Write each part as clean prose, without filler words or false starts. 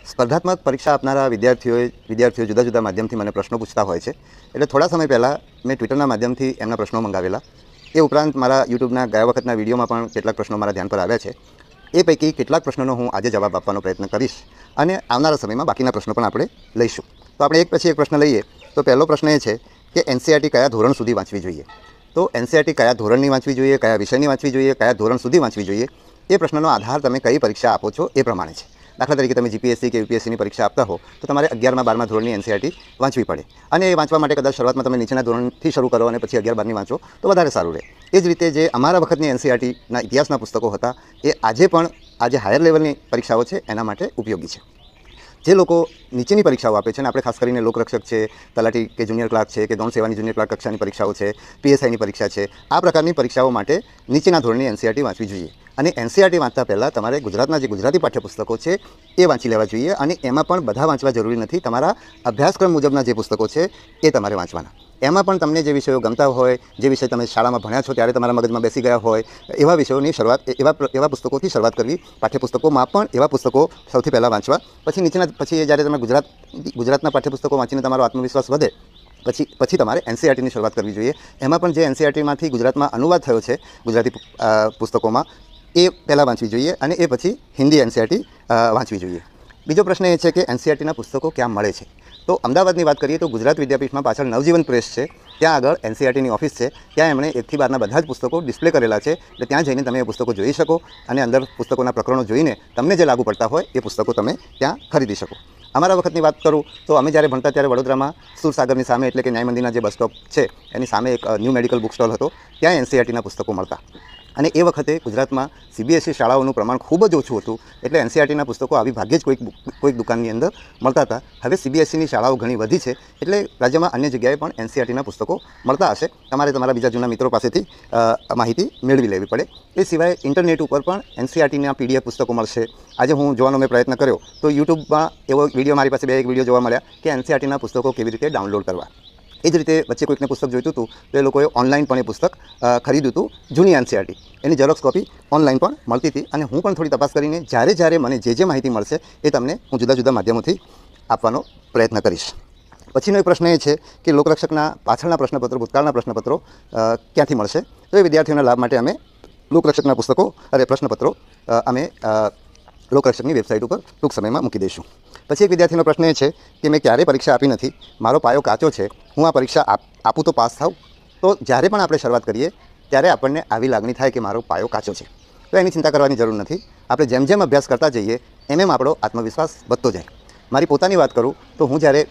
સ્પર્ધાત્મક પરીક્ષા આપનારા વિદ્યાર્થીઓ જુદા જુદા માધ્યમથી મને પ્રશ્નો પૂછતા હોય છે. એટલે થોડા સમય પહેલાં મેં ટ્વિટરના માધ્યમથી એમના પ્રશ્નો મંગાવેલા. એ ઉપરાંત મારા યુટ્યુબના ગયા વખતના વિડીયોમાં પણ કેટલાક પ્રશ્નો મારા ધ્યાન પર આવ્યા છે. એ પૈકી કેટલાક પ્રશ્નોનો હું આજે જવાબ આપવાનો પ્રયત્ન કરીશ અને આવનારા સમયમાં બાકીના પ્રશ્નો પણ આપણે લઈશું. તો આપણે એક પછી એક પ્રશ્ન લઈએ. તો પહેલો પ્રશ્ન એ છે કે એનસીઈઆરટી કયા ધોરણ સુધી વાંચવી જોઈએ? તો એનસીઈઆરટી કયા ધોરણની વાંચવી જોઈએ, કયા વિષયની વાંચવી જોઈએ, કયા ધોરણ સુધી વાંચવી જોઈએ, એ પ્રશ્નનો આધાર તમે કઈ પરીક્ષા આપો છો એ પ્રમાણે છે. દાખલા તરીકે તમે જીપીએસસી કે યુપીએસસીની પરીક્ષા આપતા હો તો તમારે 11મા 12મા ધોરણની એનસીઈઆરટી વાંચવી પડે. અને એ વાંચવા માટે કદાચ શરૂઆતમાં તમે નીચેના ધોરણથી શરૂ કરો અને પછી 11 12ની વાંચો તો વધારે સારું રહે. એ જ રીતે જે અમારા વખતની એનસીઈઆરટીના ઇતિહાસના પુસ્તકો હતા એ આજે પણ આજે હાયર લેવલની પરીક્ષાઓ છે એના માટે ઉપયોગી છે. જે લોકો નીચેની પરીક્ષાઓ આપે છે અને આપણે ખાસ કરીને લોકરક્ષક છે, તલાટી કે જુનિયર ક્લાર્ક છે કે ગૌણ સેવાની જુનિયર ક્લાર્ક કક્ષાની પરીક્ષાઓ છે, પીએસઆઈની પરીક્ષા છે, આ પ્રકારની પરીક્ષાઓ માટે નીચેના ધોરણની એનસીઈઆરટી વાંચવી જોઈએ. અને એનસીઈઆરટી વાંચતા પહેલાં તમારે ગુજરાતના જે ગુજરાતી પાઠ્યપુસ્તકો છે એ વાંચી લેવા જોઈએ. અને એમાં પણ બધા વાંચવા જરૂરી નથી. તમારા અભ્યાસક્રમ મુજબના જે પુસ્તકો છે એ તમારે વાંચવાના. એમાં પણ તમને જે વિષયો ગમતા હોય, જે વિષય તમે શાળામાં ભણ્યા છો ત્યારે તમારા મગજમાં બેસી ગયા હોય, એવા વિષયોની શરૂઆત એવા પુસ્તકોથી શરૂઆત કરવી. પાઠ્યપુસ્તકોમાં પણ એવા પુસ્તકો સૌથી પહેલાં વાંચવા. પછી જ્યારે તમે ગુજરાતના પાઠ્યપુસ્તકો વાંચીને તમારો આત્મવિશ્વાસ વધે પછી તમારે એનસીઈઆરટીની શરૂઆત કરવી જોઈએ. એમાં પણ જે એનસીઈઆરટીમાંથી ગુજરાતમાં અનુવાદ થયો છે ગુજરાતી પુસ્તકોમાં એ પહેલાં વાંચવી જોઈએ અને એ પછી હિન્દી એનસીઈઆરટી વાંચવી જોઈએ. બીજો પ્રશ્ન એ છે કે એનસીઈઆરટીના પુસ્તકો ક્યાં મળે છે? તો અમદાવાદની વાત કરીએ તો ગુજરાત વિદ્યાપીઠમાં પાછળ નવજીવન પ્રેસ છે, ત્યાં આગળ એનસીઈઆરટીની ઓફિસ છે. ત્યાં એમણે 1 થી 12ના બધા જ પુસ્તકો ડિસ્પ્લે કરેલા છે. એટલે ત્યાં જઈને તમે એ પુસ્તકો જોઈ શકો અને અંદર પુસ્તકોના પ્રકરણો જોઈને તમને જે લાગુ પડતા હોય એ પુસ્તકો તમે ત્યાં ખરીદી શકો. અમારા વખતની વાત કરું તો અમે જ્યારે ભણતા ત્યારે વડોદરામાં સુરસાગરની સામે એટલે કે ન્યાય મંદિરના જે બસ સ્ટોપ છે એની સામે એક ન્યૂ મેડિકલ બુક સ્ટોલ હતો. ત્યાં એનસીઈઆરટીના પુસ્તકો મળતા. અને એ વખતે ગુજરાતમાં સીબીએસઈ શાળાઓનું પ્રમાણ ખૂબ જ ઓછું હતું. એટલે એનસીઈઆરટીના પુસ્તકો આવી ભાગ્યે જ કોઈક દુકાનની અંદર મળતા હતા. હવે સીબીએસઈની શાળાઓ ઘણી વધી છે એટલે રાજ્યમાં અન્ય જગ્યાએ પણ એનસીઈઆરટીના પુસ્તકો મળતા હશે. તમારે તમારા બીજા જૂના મિત્રો પાસેથી માહિતી મેળવી લેવી પડે. એ સિવાય ઇન્ટરનેટ ઉપર પણ એનસીઈઆરટીના પીડીએફ પુસ્તકો મળશે. આજે હું જોવાનો મેં પ્રયત્ન કર્યો તો યુટ્યુબમાં એવો વિડીયો મારી પાસે 2 વિડીયો જોવા મળ્યા કે એનસીઈઆરટીના પુસ્તકો કેવી રીતે ડાઉનલોડ કરવા. એ જ રીતે વચ્ચે કોઈકને પુસ્તક જોઈતું હતું તો એ લોકોએ ઓનલાઈન પણ એ પુસ્તક ખરીદ્યું હતું. જૂની એનસીઈઆરટી એની ઝેરોક્સ કોપી ઓનલાઈન પણ મળતી હતી. અને હું પણ થોડી તપાસ કરીને જ્યારે મને જે માહિતી મળશે એ તમને હું જુદા જુદા માધ્યમોથી આપવાનો પ્રયત્ન કરીશ. પછીનો એક પ્રશ્ન એ છે કે લોકરક્ષકના પાછળના પ્રશ્નપત્રો, ભૂતકાળના પ્રશ્નપત્રો ક્યાંથી મળશે? તો એ વિદ્યાર્થીઓના લાભ માટે અમે લોકરક્ષકના પ્રશ્નપત્રો અમે લોકરક્ષકની વેબસાઇટ ઉપર ટૂંક સમયમાં મૂકી દઈશું. પછી એક વિદ્યાર્થીનો પ્રશ્ન એ છે કે મેં ક્યારેય પરીક્ષા આપી નથી, મારો પાયો કાચો છે, હું આ પરીક્ષા આપું તો પાસ થાઉં? તો જ્યારે પણ આપણે શરૂઆત કરીએ ત્યારે આપણને આવી લાગણી થાય કે મારો પાયો કાચો છે તો એની ચિંતા કરવાની જરૂર નથી. આપણે જેમ અભ્યાસ કરતા જઈએ એમ આપણો આત્મવિશ્વાસ વધતો જાય. મારી પોતાની વાત કરું તો હું જ્યારે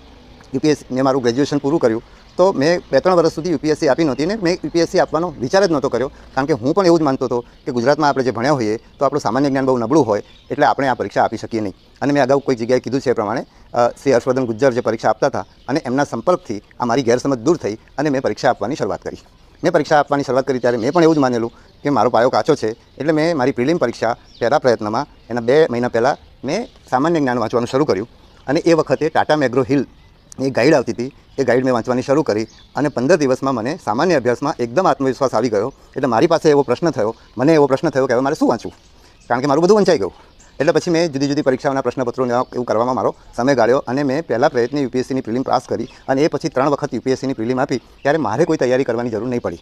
મેં મારું ગ્રેજ્યુએશન પૂરું કર્યું તો મેં 2-3 વર્ષ સુધી યુપીએસસી આપી નહોતી ને મેં યુપીએસસી આપવાનો વિચાર જ નહોતો કર્યો. કારણ કે હું પણ એવું જ માનતો હતો કે ગુજરાતમાં આપણે જે ભણ્યા હોઈએ તો આપણું સામાન્ય જ્ઞાન બહુ નબળું હોય એટલે આપણે આ પરીક્ષા આપી શકીએ નહીં. અને મેં અગાઉ કોઈ જગ્યાએ કીધું છે એ પ્રમાણે શ્રી હર્ષવર્ધન ગુજ્જર જે પરીક્ષા આપતા હતા અને એમના સંપર્કથી આ મારી ગેરસમજ દૂર થઈ અને મેં પરીક્ષા આપવાની શરૂઆત કરી. ત્યારે મેં પણ એવું જ માનેલું કે મારો પાયો કાચો છે. એટલે મેં મારી પ્રિલિમ પરીક્ષા પહેલા પ્રયત્નમાં એના 2 મહિના પહેલાં મેં સામાન્ય જ્ઞાન વાંચવાનું શરૂ કર્યું. અને એ વખતે ટાટા મેગ્રો હિલ એ ગાઈડ આવતી હતી, એ ગાઈડ મેં વાંચવાની શરૂ કરી અને 15 દિવસમાં મને સામાન્ય અભ્યાસમાં એકદમ આત્મવિશ્વાસ આવી ગયો. એટલે મારી પાસે એવો પ્રશ્ન થયો કે હવે મારે શું વાંચવું, કારણ કે મારું બધું વંચાઈ ગયું. એટલે પછી મેં જુદી પરીક્ષાઓના પ્રશ્નપત્રો એવું કરવામાં મારો સમય ગાળ્યો અને મેં પહેલા પ્રયત્ને યુપીએસસીની પ્રિલિમ પાસ કરી અને એ પછી 3 વખત યુપીએસસીની પ્રિલિમ આપી. ત્યારે મારે કોઈ તૈયારી કરવાની જરૂર નહીં પડી.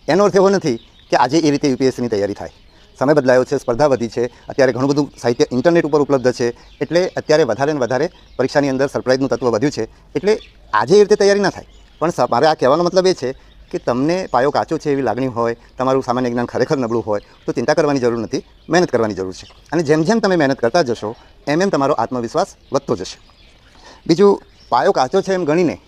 એનો અર્થ એવો નથી કે આજે એ રીતે યુપીએસસીની તૈયારી થાય. સમય બદલાયો છે, સ્પર્ધા વધી છે, અત્યારે ઘણું બધું સાહિત્ય ઇન્ટરનેટ ઉપર ઉપલબ્ધ છે. એટલે અત્યારે વધારે ને વધારે પરીક્ષાની અંદર સરપ્રાઇઝનું તત્વ વધ્યું છે. એટલે આજે એ રીતે તૈયારી ના થાય. પણ મારે આ કહેવાનો મતલબ એ છે કે તમને પાયો કાચો છે એવી લાગણી હોય, તમારું સામાન્ય જ્ઞાન ખરેખર નબળું હોય તો ચિંતા કરવાની જરૂર નથી, મહેનત કરવાની જરૂર છે. અને જેમ તમે મહેનત કરતા જશો એમ તમારો આત્મવિશ્વાસ વધતો જશે. બીજું, પાયો કાચો છે એમ ગણીને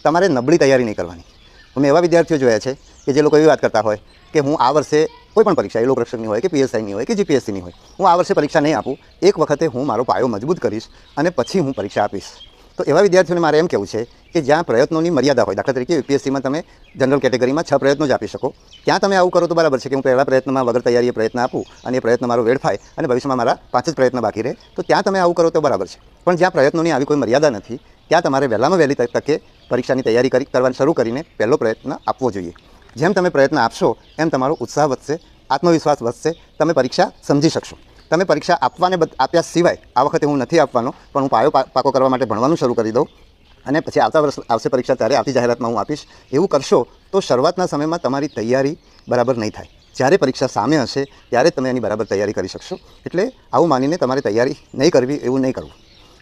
તમારે નબળી તૈયારી નહીં કરવાની. મેં એવા વિદ્યાર્થીઓ જોયા છે કે જે લોકો એવી વાત કરતા હોય કે હું આ વર્ષે કોઈ પણ પરીક્ષા, એ લોકરક્ષકની હોય કે પીએસઆઈની હોય કે જીપીએસસીની હોય, હું આ વર્ષે પરીક્ષા નહીં આપું, એક વખતે હું મારો પાયો મજબૂત કરીશ અને પછી હું પરીક્ષા આપીશ. તો એવા વિદ્યાર્થીઓને મારે એમ કહેવું છે કે જ્યાં પ્રયત્નોની મર્યાદા હોય, દાખલા તરીકે યુપીએસસીમાં તમે જનરલ કેટેગરીમાં 6 પ્રયત્નો જ આપી શકો, ત્યાં તમે આવું કરો તો બરાબર છે કે હું પહેલા પ્રયત્નમાં વગર તૈયારીએ પ્રયત્ન આપું અને એ પ્રયત્ન મારો વેડફાય અને ભવિષ્યમાં મારા 5 જ પ્રયત્ન બાકી રહે, તો ત્યાં તમે આવું કરો તો બરાબર છે. પણ જ્યાં પ્રયત્નોની આવી કોઈ મર્યાદા નથી ત્યાં તમારે વહેલામાં વહેલી તકે પરીક્ષાની તૈયારી કરવાની શરૂ કરીને પહેલો પ્રયત્ન આપવો જોઈએ. જેમ તમે પ્રયત્ન આપશો એમ તમારો ઉત્સાહ વધશે, આત્મવિશ્વાસ વધશે, તમે પરીક્ષા સમજી શકશો. તમે પરીક્ષા આપ્યા સિવાય આ વખતે હું નથી આપવાનો, પણ હું પાયો પાકો કરવા માટે ભણવાનું શરૂ કરી દઉં અને પછી આવતા વર્ષ આવશે પરીક્ષા ત્યારે આવતી જાહેરાતમાં હું આપીશ, એવું કરશો તો શરૂઆતના સમયમાં તમારી તૈયારી બરાબર નહીં થાય. જ્યારે પરીક્ષા સામે હશે ત્યારે તમે એની બરાબર તૈયારી કરી શકશો. એટલે આવું માનીને તમારે તૈયારી નહીં કરવી એવું નહીં કરવું.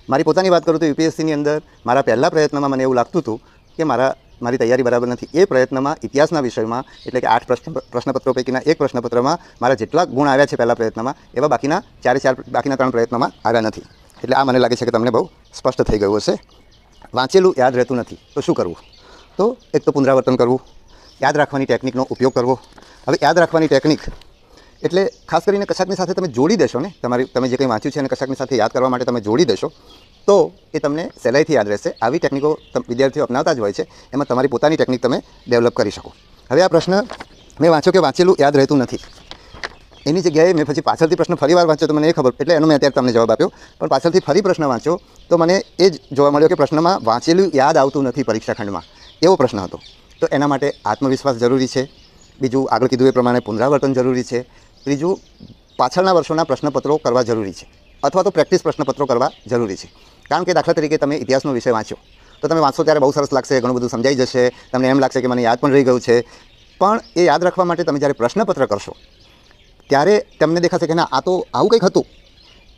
મારી પોતાની વાત કરું તો યુપીએસસીની અંદર મારા પહેલા પ્રયત્નમાં મને એવું લાગતું હતું કે મારી તૈયારી બરાબર નથી. એ પ્રયત્નમાં ઇતિહાસના વિષયમાં એટલે કે 8 પ્રશ્નપત્રો પૈકીના એક પ્રશ્નપત્રમાં મારા જેટલા ગુણ આવ્યા છે પહેલા પ્રયત્નમાં એવા બાકીના 3 પ્રયત્નોમાં આવ્યા નથી. એટલે આ મને લાગે છે કે તમને બહુ સ્પષ્ટ થઈ ગયું હશે. વાંચેલું યાદ રહેતું નથી તો શું કરવું? તો એક તો પુનરાવર્તન કરવું, યાદ રાખવાની ટેકનિકનો ઉપયોગ કરવો. હવે યાદ રાખવાની ટેકનિક એટલે ખાસ કરીને કશાકની સાથે તમે જોડી દેશો ને, તમે જે કંઈ વાંચ્યું છે અને કશાકની સાથે યાદ કરવા માટે તમે જોડી દેશો તો એ તમને સહેલાઈથી યાદ રહેશે. આવી ટેકનિકો વિદ્યાર્થીઓ અપનાવતા જ હોય છે. એમાં તમારી પોતાની ટેકનિક તમે ડેવલપ કરી શકો. હવે આ પ્રશ્ન મેં વાંચ્યો કે વાંચેલું યાદ રહેતું નથી, એની જગ્યાએ મેં પછી પાછળથી પ્રશ્ન ફરી વાર વાંચ્યો તો મને એ ખબર, એટલે એનો મેં અત્યારે તમને જવાબ આપ્યો. પણ પાછળથી ફરી પ્રશ્ન વાંચ્યો તો મને એ જ જોવા મળ્યો કે પ્રશ્નમાં વાંચેલું યાદ આવતું નથી પરીક્ષા ખંડમાં, એવો પ્રશ્ન હતો. તો એના માટે આત્મવિશ્વાસ જરૂરી છે. બીજું, આગળ કીધું એ પ્રમાણે પુનરાવર્તન જરૂરી છે. ત્રીજું, પાછળના વર્ષોના પ્રશ્નપત્રો કરવા જરૂરી છે, અથવા તો પ્રેક્ટિસ પ્રશ્નપત્રો કરવા જરૂરી છે. કારણ કે દાખલા તરીકે તમે ઇતિહાસનો વિષય વાંચ્યો તો તમે વાંચો ત્યારે બહુ સરસ લાગશે, ઘણું બધું સમજાઈ જશે, તમને એમ લાગશે કે મને યાદ પણ રહી ગયું છે. પણ એ યાદ રાખવા માટે તમે જ્યારે પ્રશ્નપત્ર કરશો ત્યારે તમને દેખાશે કે ના, આ તો આવું કંઈક હતું,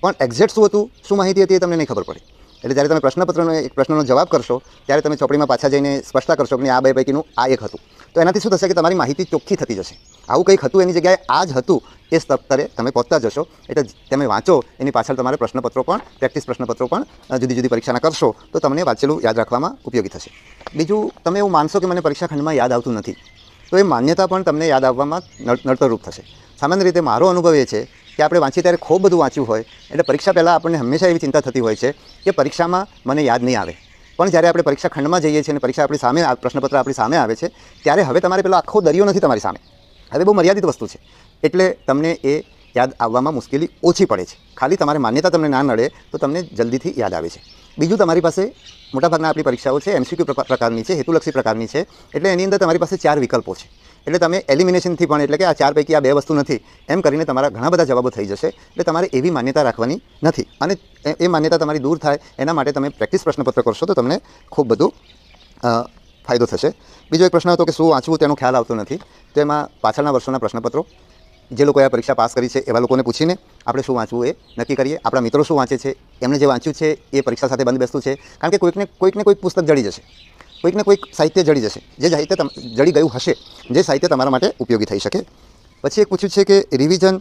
પણ એક્ઝેક્ટ શું હતું, શું માહિતી હતી એ તમને નહીં ખબર પડે. એટલે જ્યારે તમે એક પ્રશ્નનો જવાબ કરશો ત્યારે તમે ચોપડીમાં પાછા જઈને સ્પષ્ટતા કરશો કે આ 2 પૈકીનું આ એક હતું. તો એનાથી શું થશે કે તમારી માહિતી ચોખ્ખી થતી જશે. આવું કંઈક હતું એની જગ્યાએ આ જ હતું એ સ્તરે તમે પહોંચતા જશો. એટલે તમે વાંચો એની પાછળ તમારે પ્રશ્નપત્રો પણ, પ્રેક્ટિસ પ્રશ્નપત્રો પણ જુદી જુદી પરીક્ષાના કરશો તો તમને વાંચેલું યાદ રાખવામાં ઉપયોગી થશે. બીજું, તમે એવું માનશો કે મને પરીક્ષા ખંડમાં યાદ આવતું નથી તો એ માન્યતા પણ તમને યાદ આવવામાં નડતરરૂપ થશે. સામાન્ય રીતે મારો અનુભવ એ છે કે આપણે વાંચીએ ત્યારે ખૂબ બધું વાંચ્યું હોય એટલે પરીક્ષા પહેલાં આપણને હંમેશા એવી ચિંતા થતી હોય છે કે પરીક્ષામાં મને યાદ નહીં આવે. પણ જ્યારે આપણે પરીક્ષા ખંડમાં જઈએ છીએ અને પરીક્ષા આપણી સામે, પ્રશ્નપત્ર આપણી સામે આવે છે ત્યારે હવે તમારે પેલો આખો દરિયો નથી તમારી સામે, હવે બહુ મર્યાદિત વસ્તુ છે. એટલે તમને એ યાદ આવવામાં મુશ્કેલી ઓછી પડે છે. ખાલી તમારે માન્યતા તમને ના નડે તો તમને જલ્દીથી યાદ આવે છે. બીજું, તમારી પાસે મોટાભાગના આપણી પરીક્ષાઓ છે MCQ પ્રકારની છે, હેતુલક્ષી પ્રકારની છે. એટલે એની અંદર તમારી પાસે 4 વિકલ્પો છે. એટલે તમે એલિમિનેશનથી પણ, એટલે કે આ 4 પૈકી આ 2 વસ્તુ નથી એમ કરીને તમારા ઘણા બધા જવાબો થઈ જશે. એટલે તમારે એવી માન્યતા રાખવાની નથી. અને એ માન્યતા તમારી દૂર થાય એના માટે તમે પ્રેક્ટિસ પ્રશ્નપત્ર કરશો તો તમને ખૂબ બધું ફાયદો થશે. બીજો એક પ્રશ્ન હતો કે શું વાંચવું તેનો ખ્યાલ આવતો નથી. તો એમાં પાછળના વર્ષોના પ્રશ્નપત્રો જે લોકોએ આ પરીક્ષા પાસ કરી છે એવા લોકોને પૂછીને આપણે શું વાંચવું એ નક્કી કરીએ. આપણા મિત્રો શું વાંચે છે, એમણે જે વાંચ્યું છે એ પરીક્ષા સાથે બંધ બેસતું છે. કારણ કે કોઈકને કોઈક પુસ્તક જડી જશે, કોઈકને કોઈક સાહિત્ય જડી જશે, જે સાહિત્ય જડી ગયું હશે, જે સાહિત્ય તમારા માટે ઉપયોગી થઈ શકે. પછી એક પૂછ્યું છે કે રિવિઝન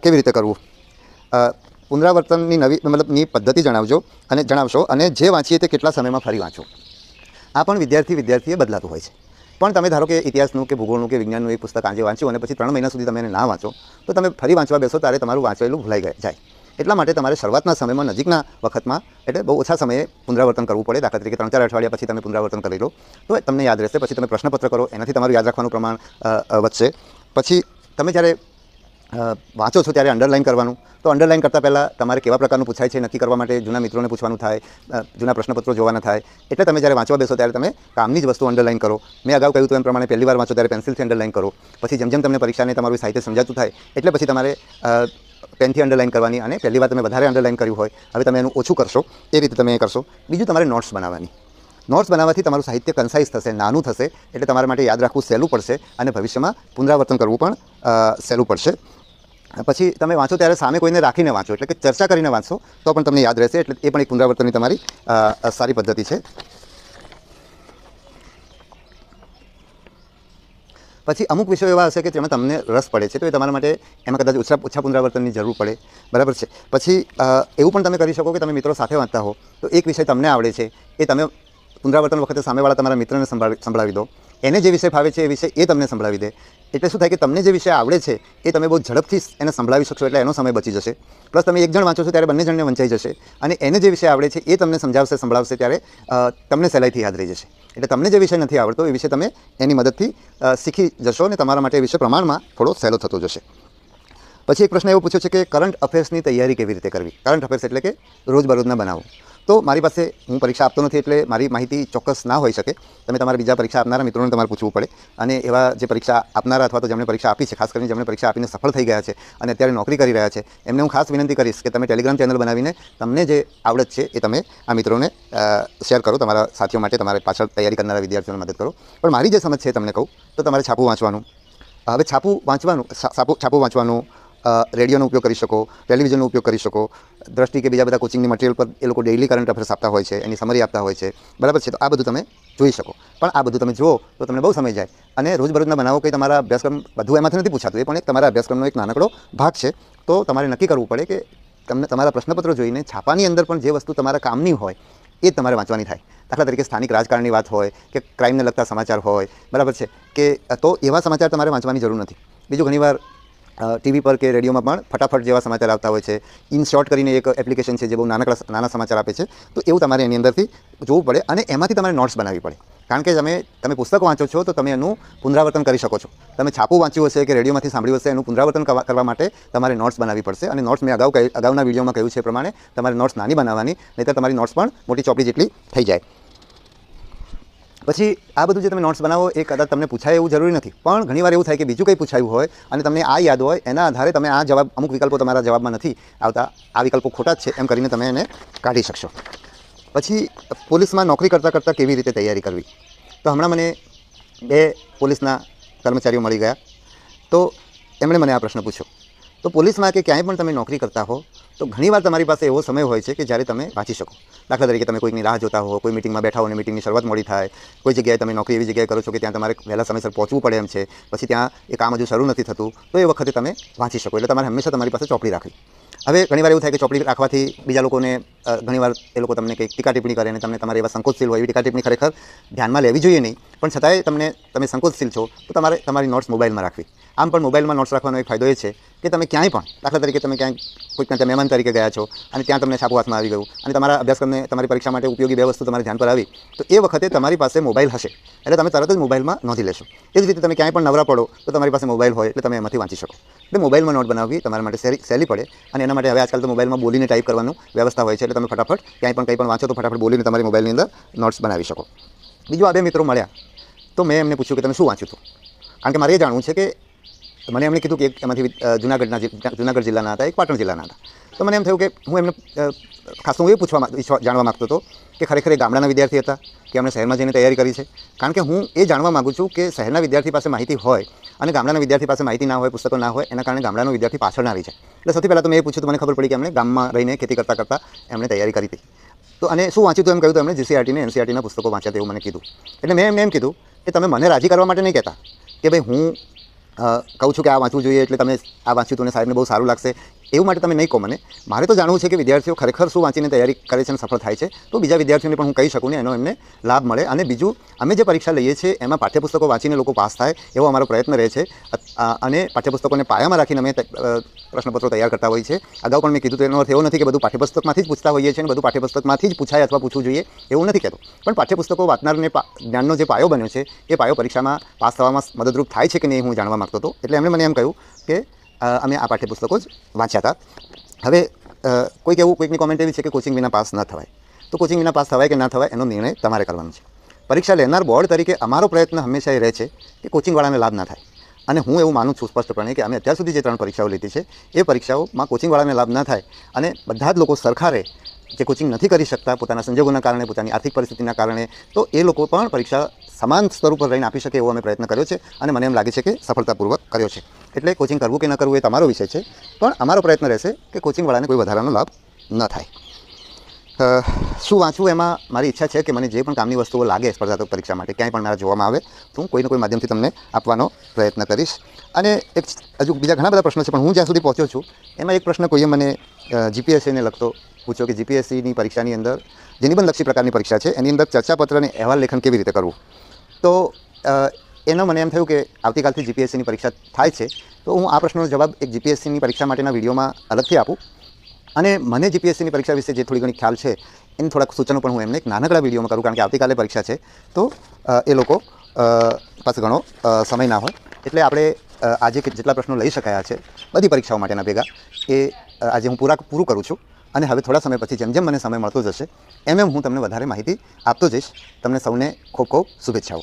કેવી રીતે કરવું, પુનરાવર્તનની નવી પદ્ધતિ જણાવશો અને જે વાંચીએ તે કેટલા સમયમાં ફરી વાંચો. આ પણ વિદ્યાર્થીએ બદલાતું હોય છે. પણ તમે ધારો કે ઇતિહાસનું કે ભૂગોળનું કે વિજ્ઞાનનું એક પુસ્તક આજે વાંચ્યું અને પછી 3 મહિના સુધી તમે એને ના વાંચો તો તમે ફરી વાંચવા બેસો ત્યારે તમારું વાંચેલું ભૂલાઈ જાય. એટલા માટે તમારે શરૂઆતના સમયમાં, નજીકના વખતમાં, એટલે બહુ ઓછા સમયે પુનરાવર્તન કરવું પડે. દાખલા તરીકે 3-4 અઠવાડિયા પછી તમે પુનરાવર્તન કરી લો તો તમને યાદ રહેશે. પછી તમે પ્રશ્નપત્ર કરો, એનાથી તમારું યાદ રાખવાનું પ્રમાણ વધશે. પછી તમે જ્યારે વાંચો છો ત્યારે અંડરલાઇન કરવાનું. તો અંડરલાઇન કરતાં પહેલાં તમારે કેવા પ્રકારનું પૂછાય છે નક્કી કરવા માટે જૂના મિત્રોને પૂછવાનું થાય, જૂના પ્રશ્નપત્રો જોવાના થાય. એટલે તમે જ્યારે વાંચવા બેસો ત્યારે તમે કામની જ વસ્તુ અંડરલાઇન કરો. મેં અગાઉ કહ્યું એમ પ્રમાણે પહેલી વાર વાંચો ત્યારે પેન્સિલથી અંડરલાઇન કરો. પછી જેમ જેમ તમને પરીક્ષાને તમારું સાહિત્ય સમજાતું થાય એટલે પછી તમારે પેનથી અંડરલાઇન કરવાની, અને પહેલી વાર તમે વધારે અંડરલાઇન કર્યું હોય હવે તમે એનું ઓછું કરશો, એ રીતે તમે એ કરશો. બીજું, તમારે નોટ્સ બનાવવાની. નોટ્સ બનાવવાથી તમારું સાહિત્ય કન્સાઇઝ થશે, નાનું થશે. એટલે તમારા માટે યાદ રાખવું સહેલું પડશે અને ભવિષ્યમાં પુનરાવર્તન કરવું પણ સહેલું પડશે. પછી તમે વાંચો ત્યારે સામે કોઈને રાખીને વાંચો, એટલે કે ચર્ચા કરીને વાંચો તો પણ તમને યાદ રહેશે. એટલે એ પણ એક પુનરાવર્તનની તમારી સારી પદ્ધતિ છે. પછી અમુક વિષયો એવા હશે કે જેમાં તમને રસ પડે છે તો એ તમારા માટે એમાં કદાચ ઓછા પુનરાવર્તનની જરૂર પડે, બરાબર છે. પછી એવું પણ તમે કરી શકો કે તમે મિત્રો સાથે વાંચતા હો તો એક વિષય તમને આવડે છે એ તમે પુનરાવર્તન વખતે સામેવાળા તમારા મિત્રને સંભળાવી દો. એને જે વિષય ફાવે છે એ વિષય એ તમને સંભળાવી દે. એટલે શું થાય કે તમને જે વિષય આવડે છે એ તમે બહુ ઝડપથી એને સંભળાવી શકશો. એટલે એનો સમય બચી જશે. પ્લસ તમે એક જણ વાંચો છો ત્યારે બંને જણને વંચાઈ જશે. અને એને જે વિષય આવડે છે એ તમને સંભળાવશે ત્યારે તમને સહેલાઈથી યાદ રહી જશે. એટલે તમને જે વિષય નથી આવડતો એ વિષય તમે એની મદદથી શીખી જશો અને તમારા માટે એ વિષય પ્રમાણમાં થોડો સહેલો થતો જશે. પછી એક પ્રશ્ન એવો પૂછ્યો છે કે કરંટ અફેર્સની તૈયારી કેવી રીતે કરવી. કરંટ અફેર્સ એટલે કે રોજબરોજના બનાવો. તો મારી પાસે હું પરીક્ષા આપતો નથી એટલે મારી માહિતી ચોક્કસ ના હોઈ શકે. તમે તમારા બીજા પરીક્ષા આપનારા મિત્રોને તમારે પૂછવું પડે. અને એવા જે પરીક્ષા આપનારા અથવા તો જેમણે પરીક્ષા આપી છે, ખાસ કરીને જેમણે પરીક્ષા આપીને સફળ થઈ ગયા છે અને અત્યારે નોકરી કરી રહ્યા છે, એમને હું ખાસ વિનંતી કરીશ કે તમે ટેલિગ્રામ ચેનલ બનાવીને તમને જે આવડત છે એ તમે આ મિત્રોને શેર કરો, તમારા સાથીઓ માટે, તમારે પાછળ તૈયારી કરનારા વિદ્યાર્થીઓને મદદ કરો. પણ મારી જે સમજ છે તમને કહું તો તમારે છાપું વાંચવાનું. હવે છાપું વાંચવાનું રેડિયોનો ઉપયોગ કરી શકો, ટેલિવિઝનનો ઉપયોગ કરી શકો. દ્રષ્ટિ કે બીજા બધા કોચિંગની મટીરિયલ પર એ લોકો ડેઇલી કરંટ અફેર્સ આપતા હોય છે, એની સમરી આપતા હોય છે, બરાબર છે. તો આ બધું તમે જોઈ શકો. પણ આ બધું તમે જુઓ તો તમને બહુ સમય જાય. અને રોજબરોજના બનાવો કંઈ તમારા અભ્યાસક્રમ બધું એમાંથી નથી પૂછાતું, એ પણ એક તમારા અભ્યાસક્રમનો એક નાનકડો ભાગ છે. તો તમારે નક્કી કરવું પડે કે તમને તમારા પ્રશ્નપત્રો જોઈને છાપાની અંદર પણ જે વસ્તુ તમારા કામની હોય એ જ તમારે વાંચવાની થાય. દાખલા તરીકે સ્થાનિક રાજકારણની વાત હોય કે ક્રાઇમને લગતા સમાચાર હોય, બરાબર છે, કે તો એવા સમાચાર તમારે વાંચવાની જરૂર નથી. બીજું, ઘણીવાર ટીવી પર કે રેડિયોમાં પણ ફટાફટ જેવા સમાચાર આવતા હોય છે. ઇન શોર્ટ કરીને એક એપ્લિકેશન છે જે બહુ નાના સમાચાર આપે છે. તો એવું તમારે એની અંદરથી જોવું પડે અને એમાંથી તમારે નોટ્સ બનાવવી પડે. કારણ કે તમે પુસ્તક વાંચો છો તો તમે એનું પુનરાવર્તન કરી શકો છો. તમે છાપું વાંચ્યું હશે કે રેડિયોમાંથી સાંભળ્યું હશે, એનું પુનરાવર્તન કરવા માટે તમારે નોટ્સ બનાવવી પડશે. અને નોટ્સ મેં અગાઉના વિડીયોમાં કહ્યું છે એ પ્રમાણે તમારે નોટ્સ નાની બનાવવાની, નહીંતર તમારી નોટ્સ પણ મોટી ચોપડી જેટલી થઈ જાય. પછી આ બધું જે તમે નોટ્સ બનાવો એ કદાચ તમને પૂછાય એવું જરૂરી નથી, પણ ઘણીવાર એવું થાય કે બીજું કંઈ પૂછાયું હોય અને તમને આ યાદ હોય, એના આધારે તમે આ જવાબ, અમુક વિકલ્પો તમારા જવાબમાં નથી આવતા, આ વિકલ્પો ખોટા જ છે એમ કરીને તમે એને કાઢી શકશો. પછી પોલીસમાં નોકરી કરતાં કેવી રીતે તૈયારી કરવી. તો હમણાં મને 2 પોલીસના કર્મચારીઓ મળી ગયા. તો એમણે મને આ પ્રશ્ન પૂછ્યો. તો પોલીસમાં કે ક્યાંય પણ તમે નોકરી કરતા હો તો ઘણીવાર તમારી પાસે એવો સમય હોય છે કે જ્યારે તમે વાંચી શકો. દાખલા તરીકે તમે કોઈકની રાહ જોતા હો, કોઈ મિટિંગમાં બેઠા હો અને મિટિંગની શરૂઆત મોડી થાય, કોઈ જગ્યાએ તમે નોકરી એવી જગ્યાએ કરો છો કે ત્યાં તમારે વહેલા સમયસર પહોંચવું પડે એમ છે, પછી ત્યાં એ કામ હજુ શરૂ નથી થતું, તો એ વખતે તમે વાંચી શકો. એટલે તમારે હંમેશા તમારી પાસે ચોપડી રાખવી. હવે ઘણીવાર એવું થાય કે ચોપડી રાખવાથી બીજા લોકોને ઘણીવાર એ લોકો તમને કંઈક ટીકા ટિપ્પણી કરે અને તમને તમારે એવા સંકોચશીલ હોય, એવી ટીકા ટિપ્પણી ખરેખર ધ્યાનમાં લેવી જોઈએ નહીં. પણ છતાંય તમે સંકોચશીલ છો તો તમારે તમારી નોટ્સ મોબાઈલમાં રાખવી. આમ પણ મોબાઈલમાં નોટ્સ રાખવાનો એક ફાયદો એ છે કે તમે ક્યાંય પણ, દાખલા તરીકે તમે ક્યાંય કોઈકના ત્યાં મહેમાન તરીકે ગયા છો અને ત્યાં તમને છાપું હાથમાં આવી ગયું અને તમારા અભ્યાસક્રમને, તમારી પરીક્ષા માટે ઉપયોગી 2 વસ્તુ તમારે ધ્યાન પર આવી, તો એ વખતે તમારી પાસે મોબાઈલ હશે એટલે તમે તરત જ મોબાઈલમાં નોંધી લેશો. એ જ રીતે તમે ક્યાંય પણ નવરા પડો તો તમારી પાસે મોબાઈલ હોય એટલે તમે એમાંથી વાંચી શકો. એટલે મોબાઈલમાં નોટ બનાવવી તમારા માટે સહેલી પડે. અને એના માટે હવે આજકાલ તો મોબાઈલમાં બોલીને ટાઈપ કરવાનું વ્યવસ્થા હોય છે, એટલે તમે ફટાફટ ક્યાંય પણ કંઈ પણ વાંચો તો ફટાફટ બોલીને તમારી મોબાઈલની અંદર નોટ્સ બનાવી શકો. બીજું, આ 2 મિત્રો મળ્યા તો મેં એમને પૂછ્યું કે તમે શું વાંચ્યું હતું. કારણ કે મારે એ જાણવું છે કે મને એમણે કીધું કે એક એમાંથી જુનાગઢ જિલ્લાના હતા, એક પાટણ જિલ્લાના હતા. તો મને એમ થયું કે હું એમને ખાસ તો હું એ જાણવા માગતો હતો કે ખરેખર એ ગામડાના વિદ્યાર્થી હતા કે એમણે શહેરમાં જઈને તૈયારી કરી છે. કારણ કે હું એ જાણવા માગું છું કે શહેરના વિદ્યાર્થી પાસે માહિતી હોય અને ગામડાના વિદ્યાર્થી પાસે માહિતી ના હોય, પુસ્તકો ના હોય, એના કારણે ગામડાનો વિદ્યાર્થી પાછળ ના રહી જાય. એટલે સૌથી પહેલાં તો મેં એ પૂછ્યું તો મને ખબર પડી કે એમણે ગામમાં રહીને ખેતી કરતાં એમણે તૈયારી કરી હતી. તો અને શું વાંચ્યું તો એમ કહ્યું તો એમણે GCRT અને NCERTના પુસ્તકો વાંચ્યા તેવું મને કીધું. એટલે મેં એમને એમ કીધું કે તમે મને રાજી કરવા માટે નહીં કહેતા કે ભાઈ હું કહું છું કે આ વાંચવું જોઈએ એટલે તમે આ વાંચ્યું તો સાહેબને બહુ સારું લાગશે, એવું માટે તમે નહીં કહો મને. મારે તો જાણવું છે કે વિદ્યાર્થીઓ ખરેખર શું વાંચીને તૈયારી કરે છે અને સફળ થાય છે, તો બીજા વિદ્યાર્થીઓને પણ હું કહી શકું ને એનો એમને લાભ મળે. અને બીજું, અમે જે પરીક્ષા લઈએ છીએ એમાં પાઠ્યપુસ્તકો વાંચીને લોકો પાસ થાય એવો અમારો પ્રયત્ન રહે છે. અને પાઠ્યપુસ્તકોને પાયામાં રાખીને અમે પ્રશ્નપત્રો તૈયાર કરતા હોઈએ છીએ. અગાઉ પણ મેં કીધું, તેનો અર્થ એવો નથી કે બધું પાઠ્યપુસ્તકમાંથી જ પૂછતા હોઈએ છીએ અને બધું પાઠ્યપુસ્તકમાંથી જ પૂછાય અથવા પૂછવું જોઈએ એવું નથી કહેતો. પણ પાઠ્યપુસ્તકો વાંચનારને જ્ઞાનનો જે પાયો બન્યો છે એ પાયો પરીક્ષામાં પાસ થવામાં મદદરૂપ થાય છે કે નહીં હું જાણવા માગતો હતો. એટલે એમણે મને એમ કહ્યું કે અમે આ પાઠ્યપુસ્તકો જ વાંચ્યા હતા. હવે કોઈકની કોમેન્ટ એવી છે કે કોચિંગ વિના પાસ ન થવાય. તો કોચિંગ વિના પાસ થવાય કે ના થવાય એનો નિર્ણય તમારે કરવાનો છે. પરીક્ષા લેનાર બોર્ડ તરીકે અમારો પ્રયત્ન હંમેશા એ રહે છે કે કોચિંગવાળાને લાભ ના થાય. અને હું એવું માનું છું સ્પષ્ટપણે કે અમે અત્યાર સુધી જે 3 પરીક્ષાઓ લીધી છે એ પરીક્ષાઓમાં કોચિંગવાળાને લાભ ના થાય અને બધા જ લોકો સરખા રહે. જે કોચિંગ નથી કરી શકતા પોતાના સંજોગોના કારણે, પોતાની આર્થિક પરિસ્થિતિના કારણે, તો એ લોકો પણ પરીક્ષા સમાન સ્તર ઉપર રહીને આપી શકે એવો અમે પ્રયત્ન કર્યો છે અને મને એમ લાગે છે કે સફળતાપૂર્વક કર્યો છે. એટલે કોચિંગ કરવું કે ન કરવું એ તમારો વિષય છે, પણ અમારો પ્રયત્ન રહેશે કે કોચિંગવાળાને કોઈ વધારાનો લાભ ન થાય. શું વાંચવું એમાં મારી ઈચ્છા છે કે મને જે પણ કામની વસ્તુઓ લાગે સ્પર્ધાત્મક પરીક્ષા માટે ક્યાંય પણ મારા જોવામાં આવે તો હું કોઈને કોઈ માધ્યમથી તમને આપવાનો પ્રયત્ન કરીશ. અને એક હજુ બીજા ઘણા બધા પ્રશ્નો છે, પણ હું જ્યાં સુધી પહોંચ્યો છું એમાં એક પ્રશ્ન કોઈએ મને GPSCને લગતો પૂછ્યો કે GPSCની પરીક્ષાની અંદર જે નિબંધલક્ષી પ્રકારની પરીક્ષા છે એની અંદર ચર્ચાપત્ર અને અહેવાલ લેખન કેવી રીતે કરવું. તો એનો મને એમ થયું કે આવતીકાલથી GPSCની પરીક્ષા થાય છે તો હું આ પ્રશ્નનો જવાબ એક GPSCની પરીક્ષા માટેના વિડીયોમાં અલગથી આપું. અને મને GPSCની પરીક્ષા વિશે જે થોડી ઘણી ખ્યાલ છે એની થોડાક સૂચનો પણ હું એમને એક નાનકડા વિડીયોમાં કરું, કારણ કે આવતીકાલે પરીક્ષા છે તો એ લોકો પાસે ઘણો સમય ના હોય. એટલે આપણે આજે જેટલા પ્રશ્નો લઈ શકાયા છે બધી પરીક્ષાઓ માટેના ભેગા એ આજે હું પૂરું કરું છું. અને હવે થોડા સમય પછી જેમ જેમ મને સમય મળતો જશે એમ હું તમને વધારે માહિતી આપતો જઈશ. તમને સૌને ખૂબ ખૂબ શુભેચ્છાઓ.